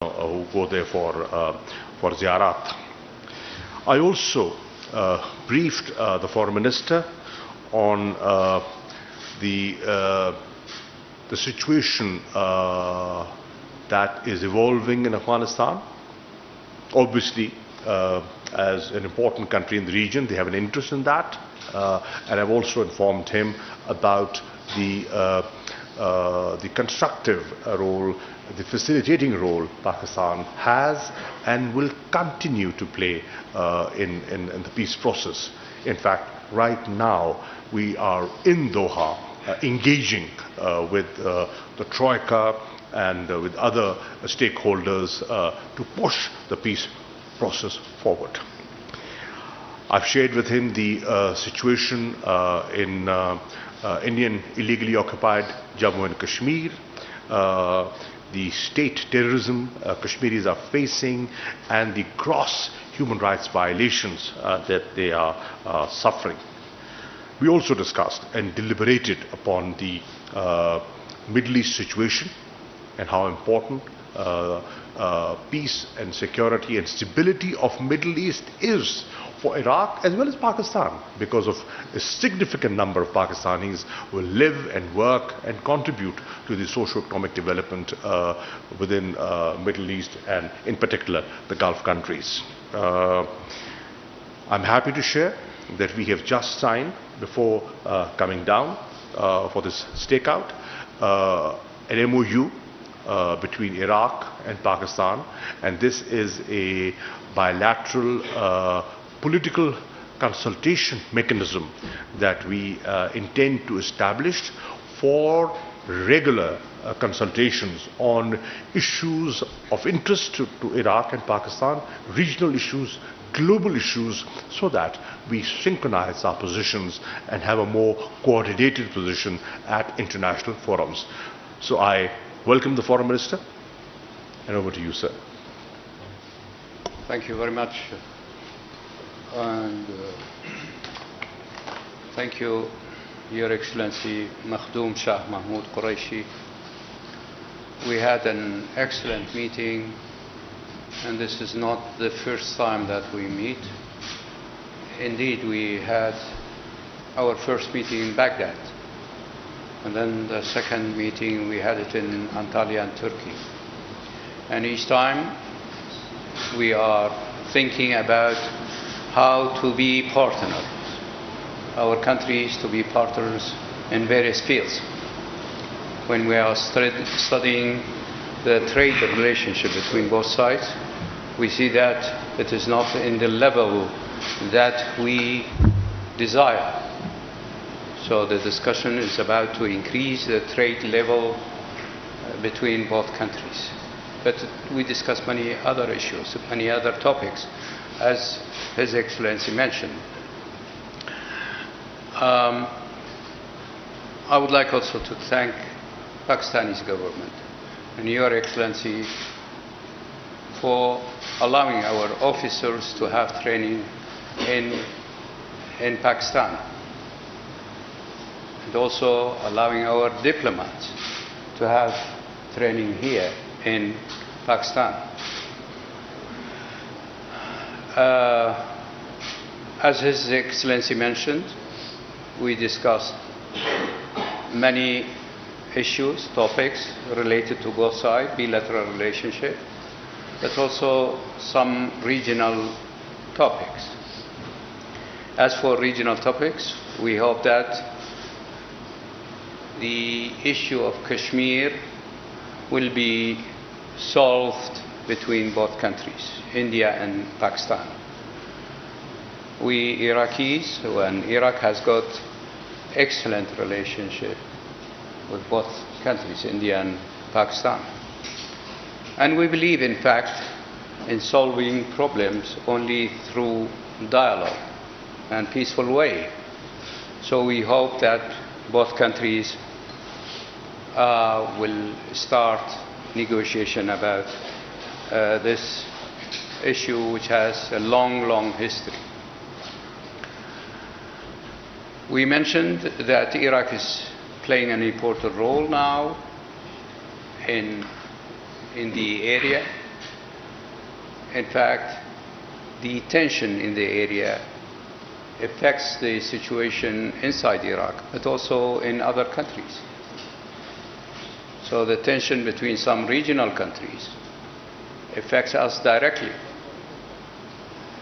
who go there for ziyarat. I also briefed the Foreign Minister on the situation that is evolving in Afghanistan. Obviously, as an important country in the region, they have an interest in that, and I've also informed him about the constructive role, the facilitating role Pakistan has and will continue to play in the peace process. In fact, right now we are in Doha engaging with the Troika and with other stakeholders to push the peace process forward. I've shared with him the situation in Indian illegally occupied Jammu and Kashmir, the state terrorism Kashmiris are facing, and the gross human rights violations that they are suffering. We also discussed and deliberated upon the Middle East situation and how important peace and security and stability of Middle East is for Iraq as well as Pakistan, because of a significant number of Pakistanis who live and work and contribute to the socio-economic development within Middle East and in particular the Gulf countries. I'm happy to share that we have just signed, before coming down for this stakeout, an MOU between Iraq and Pakistan, and this is a bilateral political consultation mechanism that we intend to establish for regular consultations on issues of interest to Iraq and Pakistan, regional issues, global issues, so that we synchronize our positions and have a more coordinated position at international forums. So I welcome the Foreign Minister, and over to you, sir. Thank you very much. And thank you, Your Excellency Makhdoom Shah Mahmoud Quraishi. We had an excellent meeting, and this is not the first time that we meet. Indeed, we had our first meeting in Baghdad, and then the second meeting we had it in Antalya in Turkey. And each time we are thinking about how to be partners, our countries to be partners in various fields. When we are studying the trade relationship between both sides, we see that it is not in the level that we desire. So the discussion is about to increase the trade level between both countries. But we discuss many other issues, many other topics, as His Excellency mentioned. I would like also to thank Pakistani government and Your Excellency for allowing our officers to have training in Pakistan, and also allowing our diplomats to have training here in Pakistan. As His Excellency mentioned, we discussed many issues, topics related to both sides, bilateral relationship, but also some regional topics. As for regional topics, we hope that the issue of Kashmir will be solved between both countries, India and Pakistan. We Iraqis, and Iraq has got excellent relationship with both countries, India and Pakistan. And we believe, in fact, in solving problems only through dialogue and peaceful way. So we hope that both countries will start negotiation about this issue, which has a long history. We mentioned that Iraq is playing an important role now in the area, in fact, the tension in the area affects the situation inside Iraq, but also in other countries. So the tension between some regional countries affects us directly,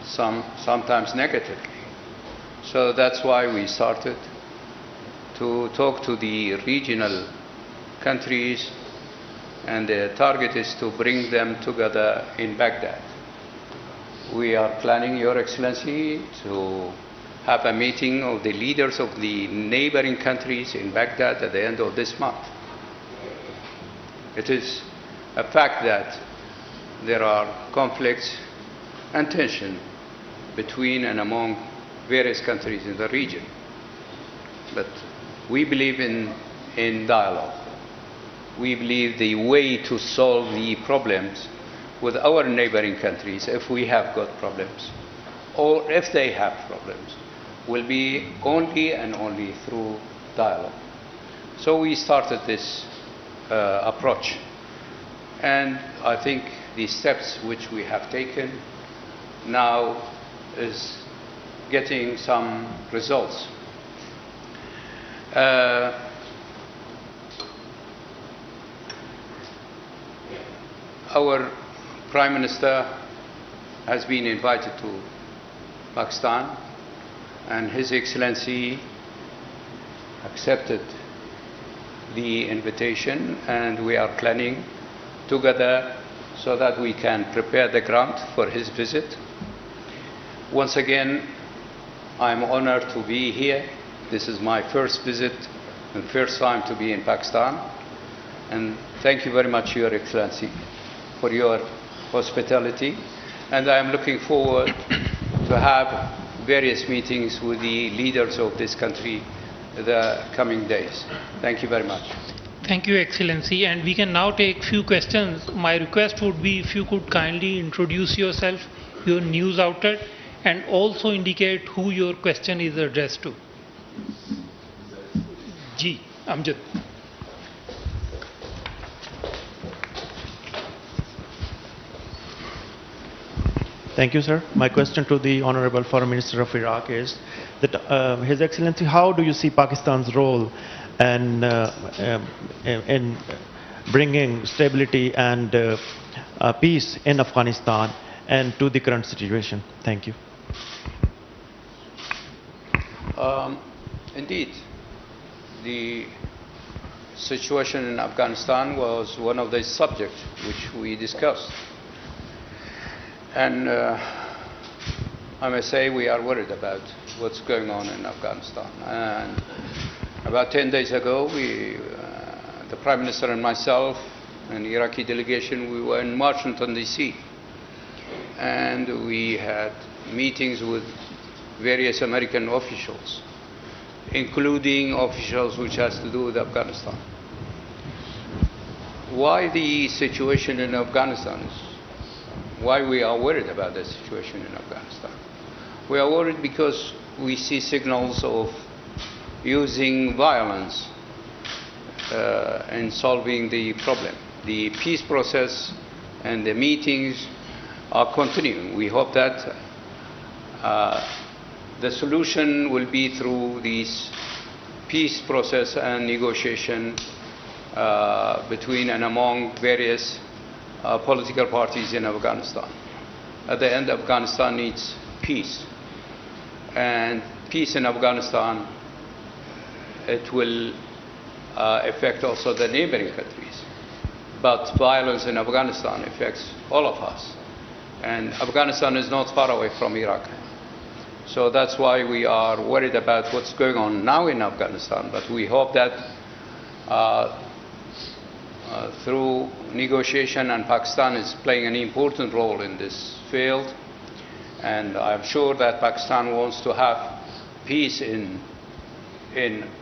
sometimes negatively. So that's why we started to talk to the regional countries, and the target is to bring them together in Baghdad. We are planning, Your Excellency, to have a meeting of the leaders of the neighboring countries in Baghdad at the end of this month. It is a fact that there are conflicts and tension between and among various countries in the region. But we believe in dialogue. We believe the way to solve the problems with our neighboring countries, if we have got problems, or if they have problems, will be only and only through dialogue. So we started this approach. And I think the steps which we have taken now is getting some results. Our Prime Minister has been invited to Pakistan, and His Excellency accepted the invitation, and we are planning together so that we can prepare the ground for his visit. Once again, I'm honored to be here. This is my first visit and first time to be in Pakistan. And thank you very much, Your Excellency, for your hospitality. And I am looking forward to have various meetings with the leaders of this country the coming days. Thank you very much. Thank you, Excellency. And we can now take few questions. My request would be if you could kindly introduce yourself, your news outlet, and also indicate who your question is addressed to. Ji, Amjad. Thank you, sir. My question to the Honorable Foreign Minister of Iraq is that, His Excellency, how do you see Pakistan's role in bringing stability and peace in Afghanistan and to the current situation? Thank you. Indeed, the situation in Afghanistan was one of the subjects which we discussed. And I must say we are worried about what's going on in Afghanistan. And about 10 days ago, the Prime Minister and myself and the Iraqi delegation, we were in Washington, D.C. And we had meetings with various American officials, including officials which has to do with Afghanistan. Why the situation in Afghanistan is, why we are worried about the situation in Afghanistan? We are worried because we see signals of using violence in solving the problem. The peace process and the meetings are continuing. We hope that the solution will be through this peace process and negotiation between and among various political parties in Afghanistan. At the end, Afghanistan needs peace. And peace in Afghanistan, it will affect also the neighboring countries. But violence in Afghanistan affects all of us. And Afghanistan is not far away from Iraq. So that's why we are worried about what's going on now in Afghanistan. But we hope that through negotiation, and Pakistan is playing an important role in this field, and I'm sure that Pakistan wants to have peace in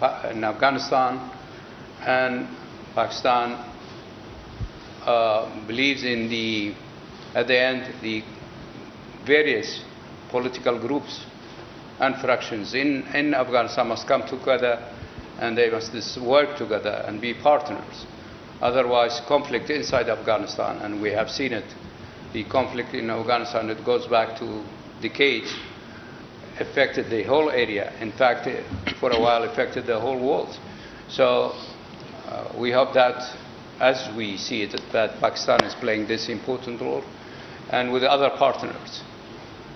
Afghanistan, and Pakistan believes in at the end, the various political groups and fractions in Afghanistan must come together, and they must work together and be partners. Otherwise, conflict inside Afghanistan, and we have seen it The conflict in Afghanistan, it goes back to decades, affected the whole area. In fact, for a while, affected the whole world. So we hope that, as we see it, that Pakistan is playing this important role, and with other partners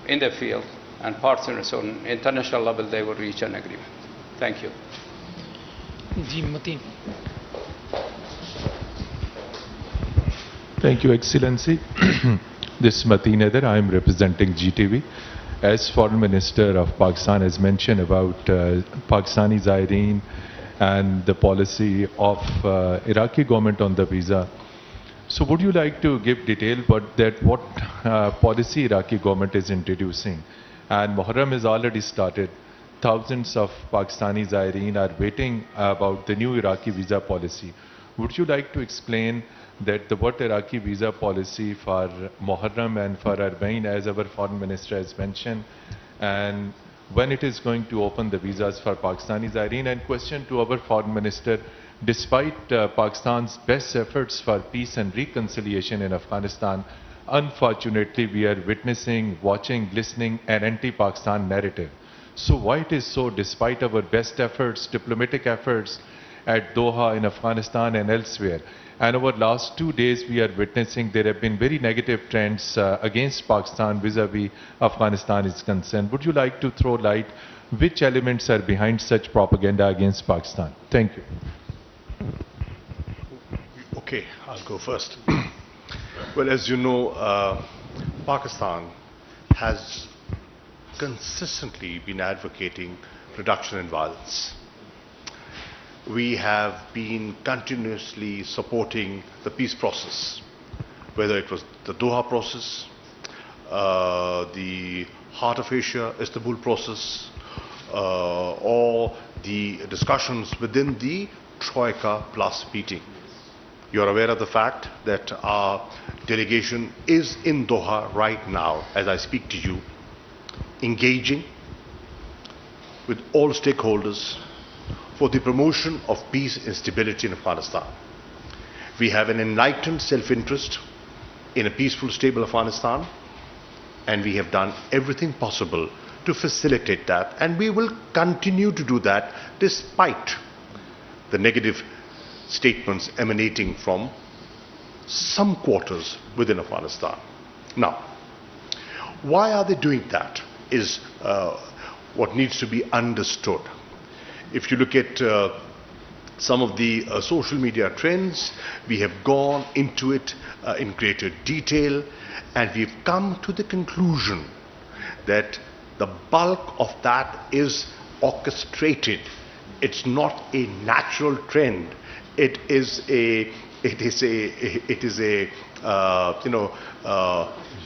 in the field and partners on international level, they will reach an agreement. Thank you. Thank you, Excellency. This is Mateen Haider. I am representing GTV. As Foreign Minister of Pakistan has mentioned about Pakistani Zaireen and the policy of Iraqi government on the visa. So would you like to give detail what policy Iraqi government is introducing? And Muharram has already started. Thousands of Pakistani Zaireen are waiting about the new Iraqi visa policy. Would you like to explain that what Iraqi visa policy for Muharram and for Arbaeen, as our Foreign Minister has mentioned, and when it is going to open the visas for Pakistani Zaireen? And question to our Foreign Minister, despite Pakistan's best efforts for peace and reconciliation in Afghanistan, unfortunately we are witnessing, watching, listening an anti-Pakistan narrative. So why it is so, despite our best efforts, diplomatic efforts at Doha in Afghanistan and elsewhere, and over last 2 days we are witnessing there have been very negative trends against Pakistan vis-a-vis Afghanistan is concerned. Would you like to throw light which elements are behind such propaganda against Pakistan? Thank you. Okay, I'll go first. Well, as you know, Pakistan has consistently been advocating reduction in violence. We have been continuously supporting the peace process, whether it was the Doha process, the Heart of Asia, Istanbul process, or the discussions within the Troika Plus meeting. You are aware of the fact that our delegation is in Doha right now, as I speak to you, engaging with all stakeholders for the promotion of peace and stability in Afghanistan. We have an enlightened self-interest in a peaceful, stable Afghanistan, and we have done everything possible to facilitate that, and we will continue to do that despite the negative statements emanating from some quarters within Afghanistan. Now, why are they doing that is what needs to be understood. If you look at some of the social media trends, we have gone into it in greater detail, and we've come to the conclusion that the bulk of that is orchestrated. It's not a natural trend. It is a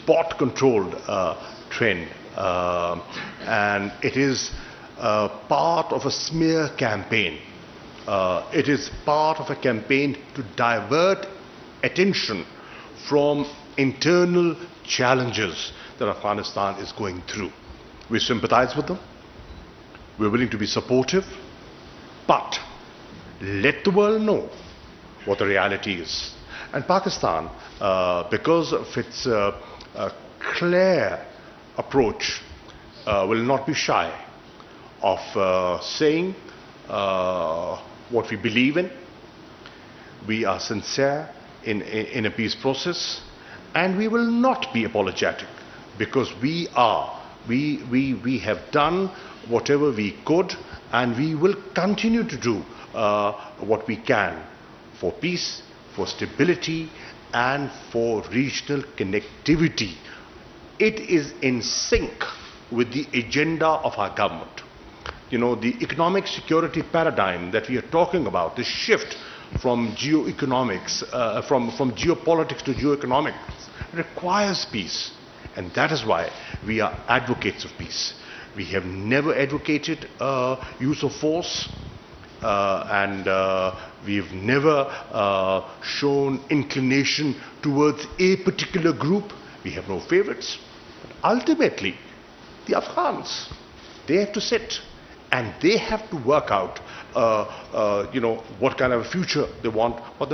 bot-controlled trend, and it is part of a smear campaign. It is part of a campaign to divert attention from internal challenges that Afghanistan is going through. We sympathize with them. We're willing to be supportive, but let the world know what the reality is. And Pakistan, because of its clear approach, will not be shy of saying what we believe in. We are sincere in a peace process, and we will not be apologetic, because we have done whatever we could, and we will continue to do what we can for peace, for stability, and for regional connectivity. It is in sync with the agenda of our government. You know, the economic security paradigm that we are talking about, the shift from geoeconomics, from geopolitics to geoeconomics, requires peace. And that is why we are advocates of peace. We have never advocated use of force, and we've never shown inclination towards a particular group. We have no favorites. But ultimately, the Afghans, they have to sit and they have to work out what kind of a future they want for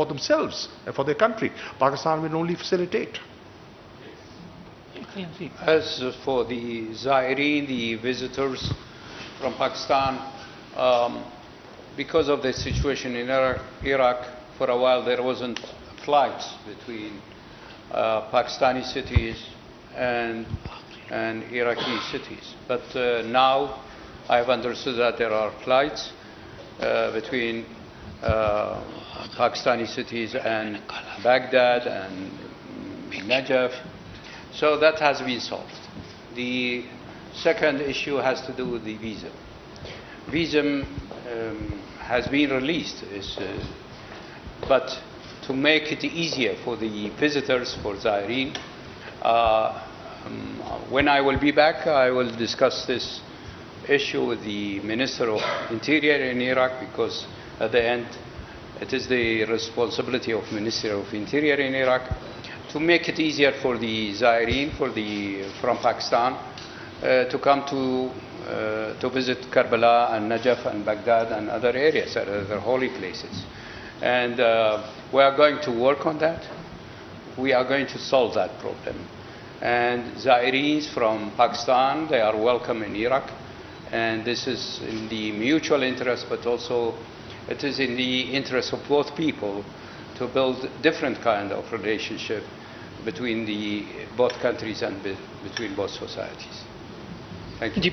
themselves and for their country. Pakistan will only facilitate. Excellency. As for the Zaireen, the visitors from Pakistan, because of the situation in Iraq, for a while there wasn't flights between Pakistani cities and Iraqi cities. But now I've understood that there are flights between Pakistani cities and Baghdad and Najaf. So that has been solved. The second issue has to do with the visa. Visa has been released, but to make it easier for the visitors, for Zaireen, when I will be back, I will discuss this issue with the Minister of Interior in Iraq, because at the end, it is the responsibility of Minister of Interior in Iraq to make it easier for the Zaireen, from Pakistan, to come to visit Karbala and Najaf and Baghdad and other areas, other holy places. And we are going to work on that. We are going to solve that problem. And Zaireens from Pakistan, they are welcome in Iraq. And this is in the mutual interest, but also it is in the interest of both people to build different kind of relationship between both countries and between both societies. Thank you.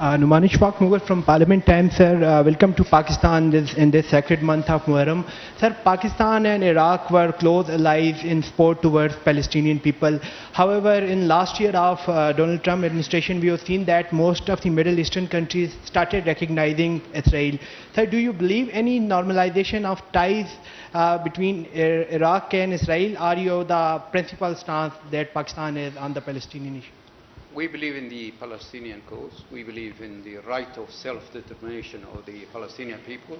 Numanish Mughal from Parliament Times, sir. Welcome to Pakistan in this sacred month of Muharram. Sir, Pakistan and Iraq were close allies in support towards Palestinian people. However, in last year of Donald Trump administration, we have seen that most of the Middle Eastern countries started recognizing Israel. Sir, do you believe any normalization of ties between Iraq and Israel? Are you the principal stance that Pakistan is on the Palestinian issue? We believe in the Palestinian cause. We believe in the right of self-determination of the Palestinian people.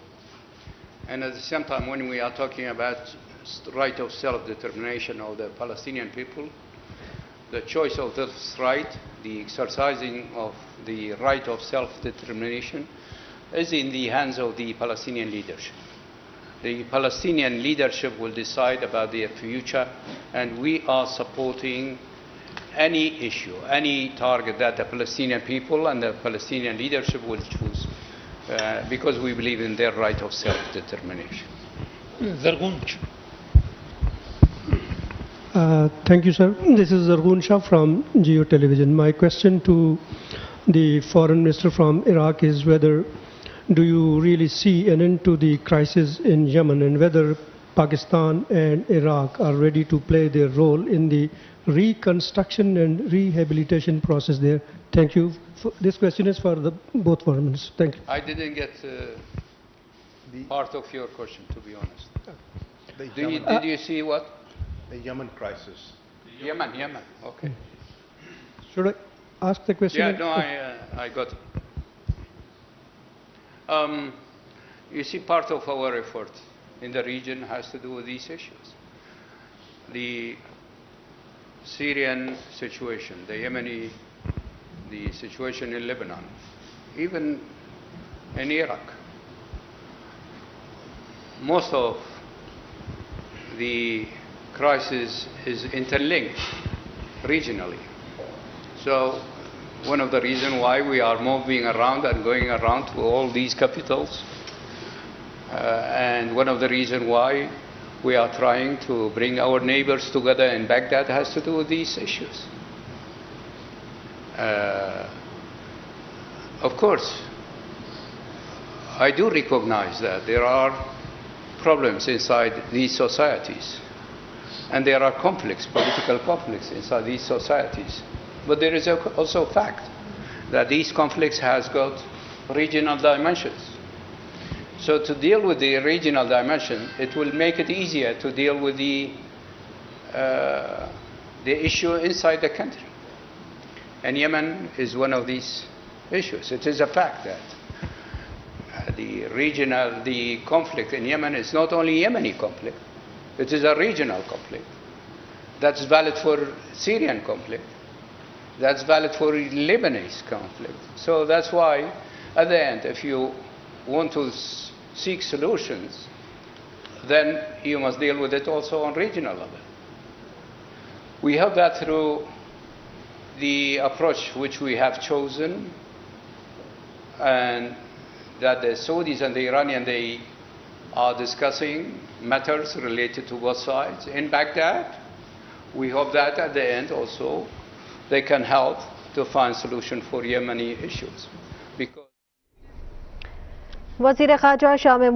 And at the same time, when we are talking about right of self-determination of the Palestinian people, the choice of this right, the exercising of the right of self-determination, is in the hands of the Palestinian leadership. The Palestinian leadership will decide about their future, and we are supporting any issue, any target that the Palestinian people and the Palestinian leadership will choose, because we believe in their right of self-determination. Thank you, sir. This is Zargun Shah from Geo Television. My question to the Foreign Minister from Iraq is whether do you really see an end to the crisis in Yemen, and whether Pakistan and Iraq are ready to play their role in the reconstruction and rehabilitation process there. Thank you. This question is for both foreign ministers. Thank you. I didn't get part of your question, to be honest. Did you see what? The Yemen crisis. Yemen, okay. Should I ask the question? Yeah, no, I got it. You see, part of our effort in the region has to do with these issues. The Syrian situation, the Yemeni, the situation in Lebanon, even in Iraq. Most of the crisis is interlinked regionally. So one of the reasons why we are moving around and going around to all these capitals, and one of the reasons why we are trying to bring our neighbors together in Baghdad has to do with these issues. Of course, I do recognize that there are problems inside these societies, and there are conflicts, political conflicts inside these societies. But there is also a fact that these conflicts has got regional dimensions. So to deal with the regional dimension, it will make it easier to deal with the issue inside the country. And Yemen is one of these issues. It is a fact that the conflict in Yemen is not only Yemeni conflict, it is a regional conflict. That's valid for Syrian conflict. That's valid for Lebanese conflict. So that's why, at the end, if you want to seek solutions, then you must deal with it also on regional level. We hope that through the approach which we have chosen, and that the Saudis and the Iranians, they are discussing matters related to both sides in Baghdad. We hope that at the end also they can help to find solution for Yemeni issues. Because وزیر خارجہ شاہ